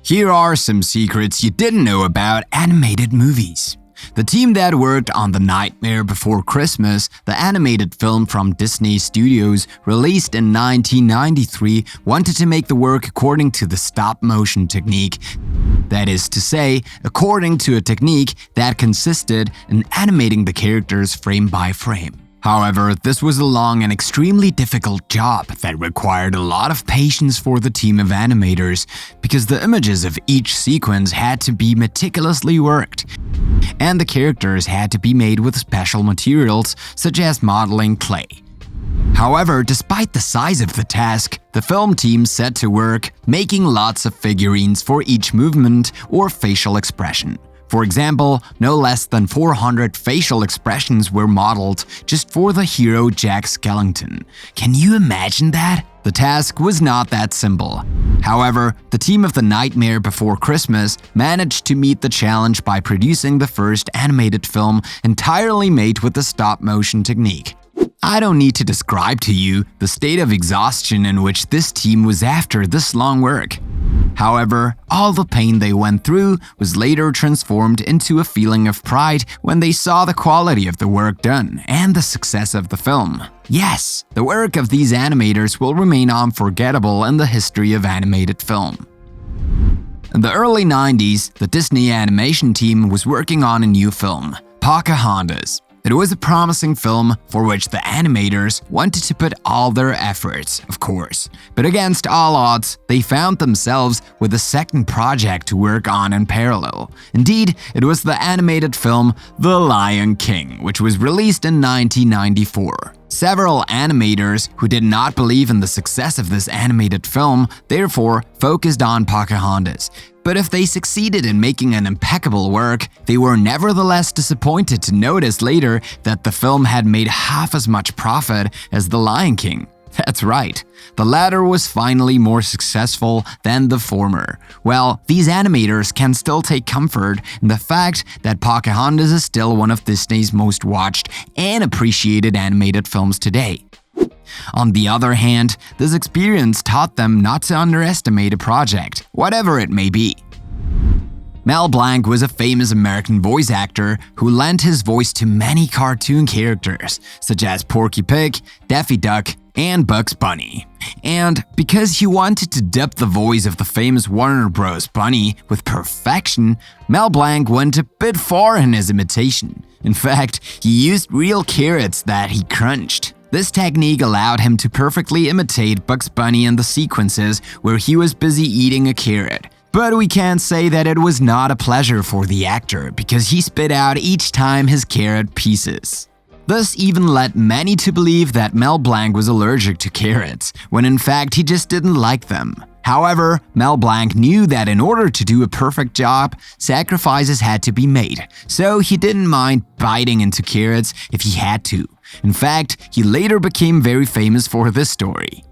Here are some secrets you didn't know about animated movies. The team that worked on The Nightmare Before Christmas, the animated film from Disney Studios released in 1993, wanted to make the work according to the stop-motion technique. That is to say, according to a technique that consisted in animating the characters frame by frame. However, this was a long and extremely difficult job that required a lot of patience for the team of animators, because the images of each sequence had to be meticulously worked, and the characters had to be made with special materials such as modeling clay. However, despite the size of the task, the film team set to work making lots of figurines for each movement or facial expression. For example, no less than 400 facial expressions were modeled just for the hero Jack Skellington. Can you imagine that? The task was not that simple. However, the team of The Nightmare Before Christmas managed to meet the challenge by producing the first animated film entirely made with the stop-motion technique. I don't need to describe to you the state of exhaustion in which this team was after this long work. However, all the pain they went through was later transformed into a feeling of pride when they saw the quality of the work done and the success of the film. Yes, the work of these animators will remain unforgettable in the history of animated film. In the early 90s, the Disney animation team was working on a new film, Pocahontas. It was a promising film for which the animators wanted to put all their efforts, of course. But against all odds, they found themselves with a second project to work on in parallel. Indeed, it was the animated film The Lion King, which was released in 1994. Several animators who did not believe in the success of this animated film therefore focused on Pocahontas. But if they succeeded in making an impeccable work, they were nevertheless disappointed to notice later that the film had made half as much profit as The Lion King. That's right, the latter was finally more successful than the former. Well, these animators can still take comfort in the fact that Pocahontas is still one of Disney's most watched and appreciated animated films today. On the other hand, this experience taught them not to underestimate a project, whatever it may be. Mel Blanc was a famous American voice actor who lent his voice to many cartoon characters, such as Porky Pig, Daffy Duck, and Bugs Bunny. And because he wanted to dub the voice of the famous Warner Bros. Bunny with perfection, Mel Blanc went a bit far in his imitation. In fact, he used real carrots that he crunched. This technique allowed him to perfectly imitate Bugs Bunny in the sequences where he was busy eating a carrot. But we can't say that it was not a pleasure for the actor, because he spit out each time his carrot pieces. This even led many to believe that Mel Blanc was allergic to carrots, when in fact he just didn't like them. However, Mel Blanc knew that in order to do a perfect job, sacrifices had to be made, so he didn't mind biting into carrots if he had to. In fact, he later became very famous for this story.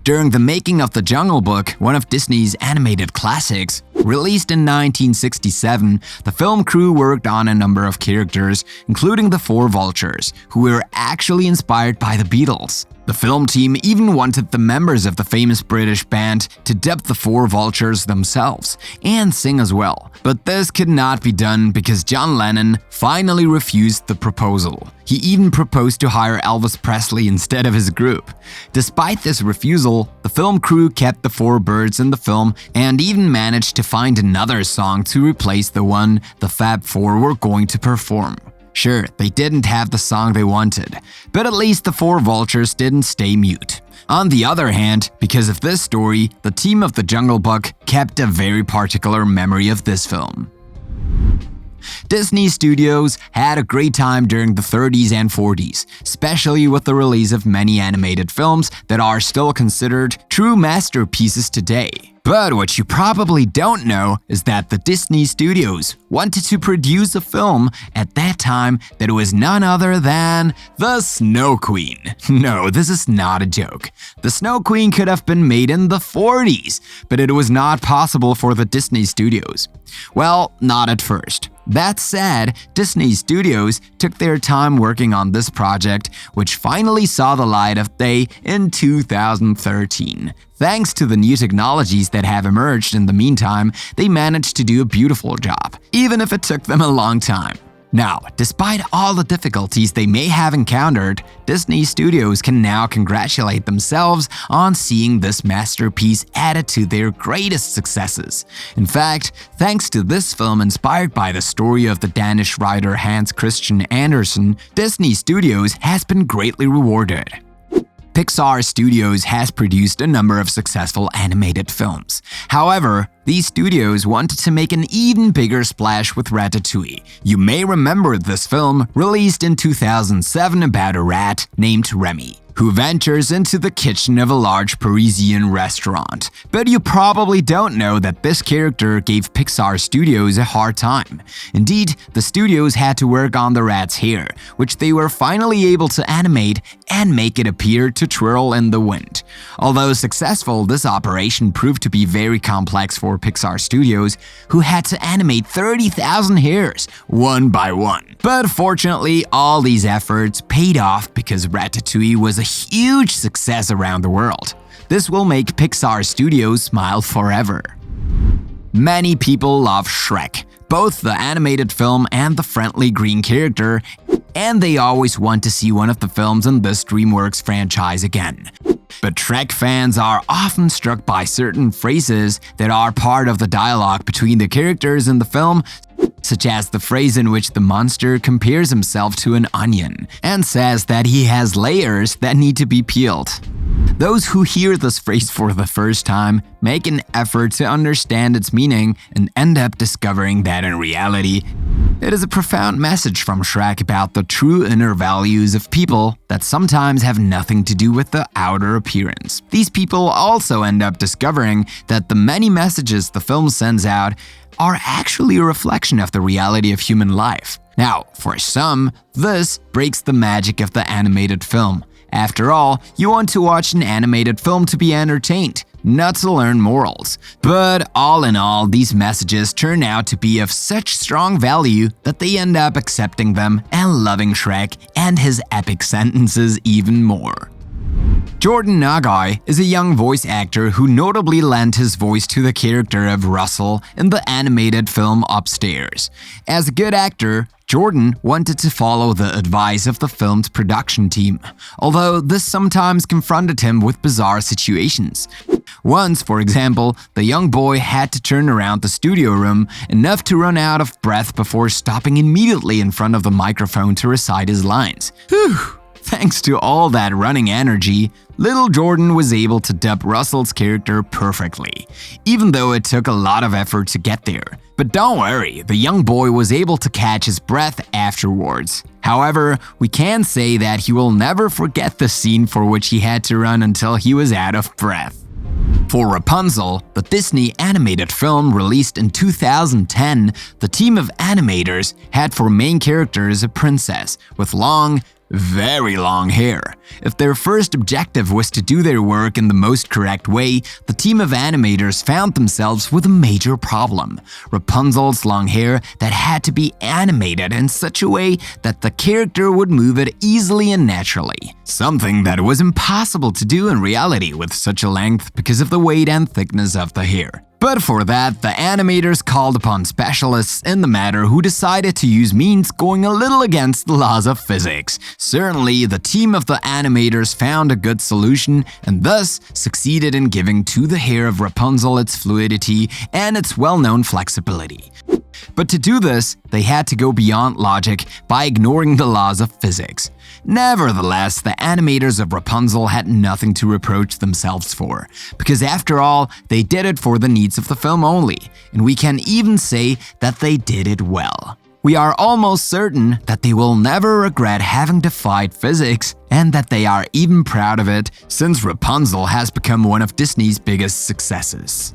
During the making of The Jungle Book, one of Disney's animated classics, released in 1967, the film crew worked on a number of characters, including the Four Vultures, who were actually inspired by the Beatles. The film team even wanted the members of the famous British band to dub the Four Vultures themselves and sing as well. But this could not be done because John Lennon finally refused the proposal. He even proposed to hire Elvis Presley instead of his group. Despite this refusal, the film crew kept the four birds in the film and even managed to find another song to replace the one the Fab Four were going to perform. Sure, they didn't have the song they wanted, but at least the Four Vultures didn't stay mute. On the other hand, because of this story, the team of The Jungle Book kept a very particular memory of this film. Disney Studios had a great time during the 30s and 40s, especially with the release of many animated films that are still considered true masterpieces today. But what you probably don't know is that the Disney Studios wanted to produce a film at that time that was none other than The Snow Queen. No, this is not a joke. The Snow Queen could have been made in the 40s, but it was not possible for the Disney Studios. Well, not at first. That said, Disney Studios took their time working on this project, which finally saw the light of day in 2013. Thanks to the new technologies that have emerged in the meantime, they managed to do a beautiful job, even if it took them a long time. Now, despite all the difficulties they may have encountered, Disney Studios can now congratulate themselves on seeing this masterpiece added to their greatest successes. In fact, thanks to this film inspired by the story of the Danish writer Hans Christian Andersen, Disney Studios has been greatly rewarded. Pixar Studios has produced a number of successful animated films. However, these studios wanted to make an even bigger splash with Ratatouille. You may remember this film, released in 2007 about a rat named Remy, who ventures into the kitchen of a large Parisian restaurant. But you probably don't know that this character gave Pixar Studios a hard time. Indeed, the studios had to work on the rat's hair, which they were finally able to animate and make it appear to twirl in the wind. Although successful, this operation proved to be very complex for Pixar Studios, who had to animate 30,000 hairs, one by one. But fortunately, all these efforts paid off because Ratatouille was a huge success around the world. This will make Pixar Studios smile forever. Many people love Shrek, both the animated film and the friendly green character, and they always want to see one of the films in this DreamWorks franchise again. But Shrek fans are often struck by certain phrases that are part of the dialogue between the characters in the film, such as the phrase in which the monster compares himself to an onion and says that he has layers that need to be peeled. Those who hear this phrase for the first time make an effort to understand its meaning and end up discovering that in reality, it is a profound message from Shrek about the true inner values of people that sometimes have nothing to do with the outer appearance. These people also end up discovering that the many messages the film sends out are actually a reflection of the reality of human life. Now, for some, this breaks the magic of the animated film. After all, you want to watch an animated film to be entertained, not to learn morals. But all in all, these messages turn out to be of such strong value that they end up accepting them and loving Shrek and his epic sentences even more. Jordan Nagai is a young voice actor who notably lent his voice to the character of Russell in the animated film Upstairs. As a good actor, Jordan wanted to follow the advice of the film's production team, although this sometimes confronted him with bizarre situations. Once, for example, the young boy had to turn around the studio room enough to run out of breath before stopping immediately in front of the microphone to recite his lines. Whew! Thanks to all that running energy, little Jordan was able to dub Russell's character perfectly, even though it took a lot of effort to get there. But don't worry, the young boy was able to catch his breath afterwards. However, we can say that he will never forget the scene for which he had to run until he was out of breath. For Rapunzel, the Disney animated film released in 2010, the team of animators had for main characters a princess with long, very long hair. If their first objective was to do their work in the most correct way, the team of animators found themselves with a major problem: Rapunzel's long hair that had to be animated in such a way that the character would move it easily and naturally. Something that was impossible to do in reality with such a length because of the weight and thickness of the hair. But for that, the animators called upon specialists in the matter who decided to use means going a little against the laws of physics. Certainly, the team of the animators found a good solution and thus succeeded in giving to the hair of Rapunzel its fluidity and its well-known flexibility. But to do this, they had to go beyond logic by ignoring the laws of physics. Nevertheless, the animators of Rapunzel had nothing to reproach themselves for, because after all, they did it for the needs of the film only, and we can even say that they did it well. We are almost certain that they will never regret having defied physics, and that they are even proud of it, since Rapunzel has become one of Disney's biggest successes.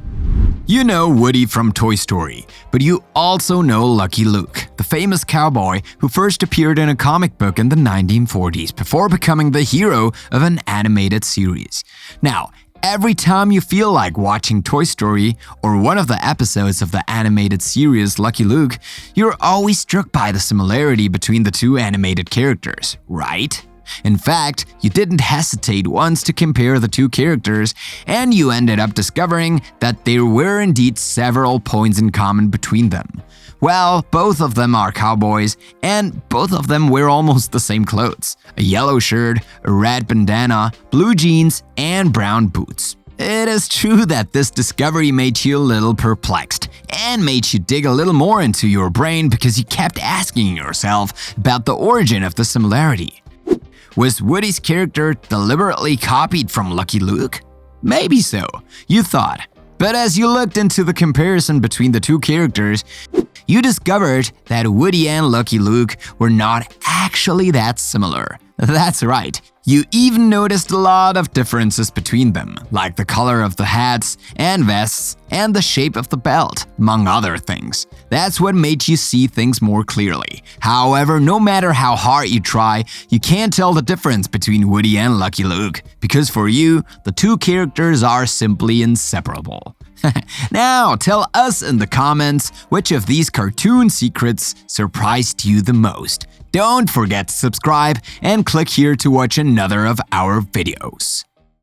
You know Woody from Toy Story, but you also know Lucky Luke, the famous cowboy who first appeared in a comic book in the 1940s before becoming the hero of an animated series. Now, Every time you feel like watching Toy Story or one of the episodes of the animated series Lucky Luke, you're always struck by the similarity between the two animated characters, right? In fact, you didn't hesitate once to compare the two characters, and you ended up discovering that there were indeed several points in common between them. Well, both of them are cowboys, and both of them wear almost the same clothes: a yellow shirt, a red bandana, blue jeans, and brown boots. It is true that this discovery made you a little perplexed and made you dig a little more into your brain because you kept asking yourself about the origin of the similarity. Was Woody's character deliberately copied from Lucky Luke? Maybe so, you thought. But as you looked into the comparison between the two characters, you discovered that Woody and Lucky Luke were not actually that similar. That's right, you even noticed a lot of differences between them, like the color of the hats and vests and the shape of the belt, among other things. That's what made you see things more clearly. However, no matter how hard you try, you can't tell the difference between Woody and Lucky Luke, because for you, the two characters are simply inseparable. Now, tell us in the comments which of these cartoon secrets surprised you the most. Don't forget to subscribe and click here to watch another of our videos.